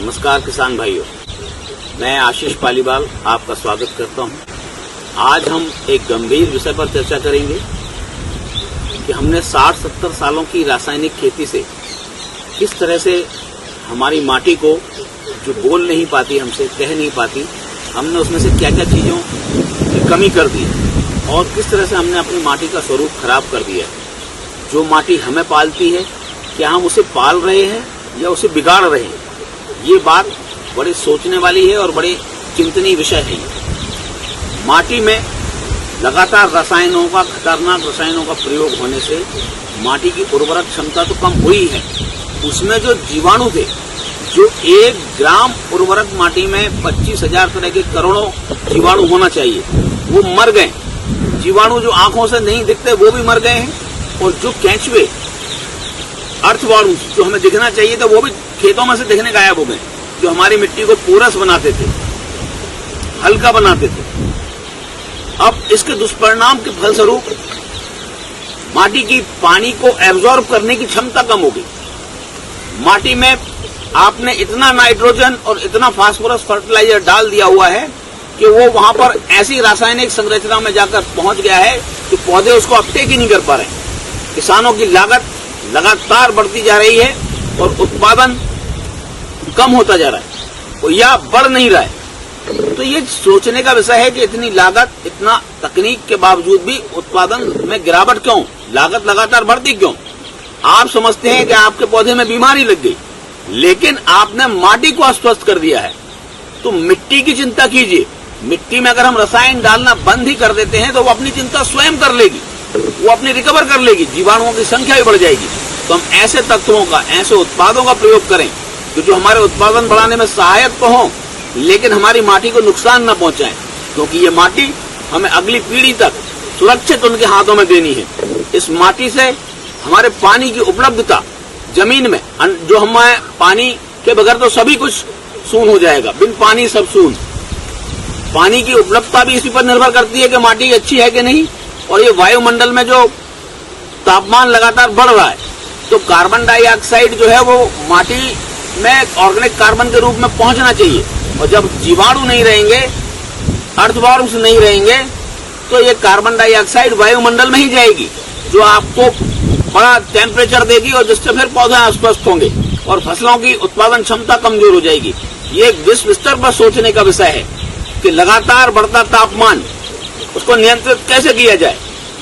नमस्कार किसान भाइयों, मैं आशीष पालीवाल आपका स्वागत करता हूं। आज हम एक गंभीर विषय पर चर्चा करेंगे कि हमने 60-70 सालों की रासायनिक खेती से किस तरह से हमारी माटी को, जो बोल नहीं पाती हमसे, कह नहीं पाती, हमने उसमें से क्या क्या चीजों की कमी कर दी और किस तरह से हमने अपनी माटी का स्वरूप खराब कर दिया है। जो माटी हमें पालती है, क्या हम उसे पाल रहे हैं या उसे बिगाड़ रहे हैं? ये बात बड़ी सोचने वाली है और बड़े चिंतनीय विषय है। माटी में लगातार रसायनों का, खतरनाक रसायनों का प्रयोग होने से माटी की उर्वरक क्षमता तो कम हुई है। उसमें जो जीवाणु थे, जो 1 ग्राम उर्वरक माटी में 25,000 तरह के करोड़ों जीवाणु होना चाहिए, वो मर गए। जीवाणु जो आंखों से नहीं दिखते वो भी मर गए हैं, और जो केंचुए, अर्थवाणु जो हमें दिखना चाहिए था, वो भी खेतों में से दिखने गायब हो गए, जो हमारी मिट्टी को पोरस बनाते थे, हल्का बनाते थे। अब इसके दुष्परिणाम के फलस्वरूप माटी की पानी को एब्जॉर्ब करने की क्षमता कम हो गई। माटी में आपने इतना नाइट्रोजन और इतना फास्फोरस फर्टिलाइजर डाल दिया हुआ है कि वो वहां पर ऐसी रासायनिक संरचना में जाकर पहुंच गया है कि पौधे उसको अपटेक ही नहीं कर पा रहे हैं। किसानों की लागत लगातार बढ़ती जा रही है और उत्पादन कम होता जा रहा है या बढ़ नहीं रहा है। तो ये सोचने का विषय है कि इतनी लागत, इतना तकनीक के बावजूद भी उत्पादन में गिरावट क्यों? लागत लगातार बढ़ती क्यों? आप समझते हैं कि आपके पौधे में बीमारी लग गई, लेकिन आपने माटी को अस्वस्थ कर दिया है। तो मिट्टी की चिंता कीजिए। मिट्टी में अगर हम रसायन डालना बंद ही कर देते हैं तो वो अपनी चिंता स्वयं कर लेगी, वो अपनी रिकवर कर लेगी, जीवाणुओं की संख्या भी बढ़ जाएगी। तो हम ऐसे तत्वों का, ऐसे उत्पादों का प्रयोग करें जो हमारे उत्पादन बढ़ाने में सहायक तो हों, लेकिन हमारी माटी को नुकसान न पहुंचाएं, क्योंकि ये माटी हमें अगली पीढ़ी तक सुरक्षित उनके हाथों में देनी है। इस माटी से हमारे पानी की उपलब्धता जमीन में, जो हमें पानी के बगैर तो सभी कुछ शून्य हो जाएगा, बिन पानी सब शून्य। पानी की उपलब्धता भी इसी पर निर्भर करती है कि माटी अच्छी है कि नहीं। और ये वायुमंडल में जो तापमान लगातार बढ़ रहा है, तो कार्बन डाइऑक्साइड जो है वो माटी में ऑर्गेनिक कार्बन के रूप में पहुंचना चाहिए। और जब जीवाणु नहीं रहेंगे, अर्थवार्म्स नहीं रहेंगे, तो ये कार्बन डाइऑक्साइड वायुमंडल में ही जाएगी, जो आपको बड़ा टेम्परेचर देगी और जिससे फिर पौधे अस्वस्थ होंगे और फसलों की उत्पादन क्षमता कमजोर हो जाएगी। ये एक विश्व स्तर पर सोचने का विषय है कि लगातार बढ़ता तापमान, उसको नियंत्रित कैसे किया जाए।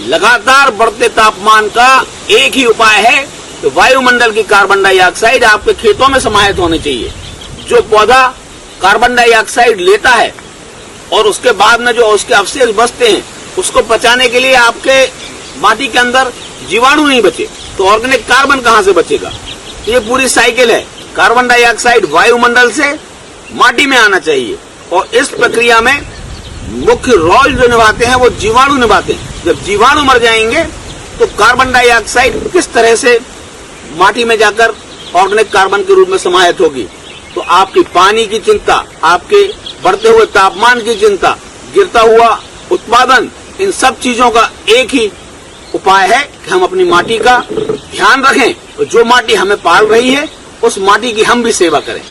लगातार बढ़ते तापमान का एक ही उपाय है कि वायुमंडल की कार्बन डाइऑक्साइड आपके खेतों में समाहित होनी चाहिए। जो पौधा कार्बन डाइऑक्साइड लेता है और उसके बाद में जो उसके अवशेष बचते हैं, उसको पचाने के लिए आपके माटी के अंदर जीवाणु नहीं बचे, तो ऑर्गेनिक कार्बन कहां से बचेगा? ये पूरी साइकिल है। कार्बन डाइऑक्साइड वायुमंडल से माटी में आना चाहिए, और इस प्रक्रिया में मुख्य रोल जो निभाते हैं वो जीवाणु निभाते हैं। जब जीवाणु मर जाएंगे तो कार्बन डाइऑक्साइड किस तरह से माटी में जाकर ऑर्गेनिक कार्बन के रूप में समाहित होगी। तो आपकी पानी की चिंता, आपके बढ़ते हुए तापमान की चिंता, गिरता हुआ उत्पादन, इन सब चीजों का एक ही उपाय है कि हम अपनी माटी का ध्यान रखें, और जो माटी हमें पाल रही है उस माटी की हम भी सेवा करें।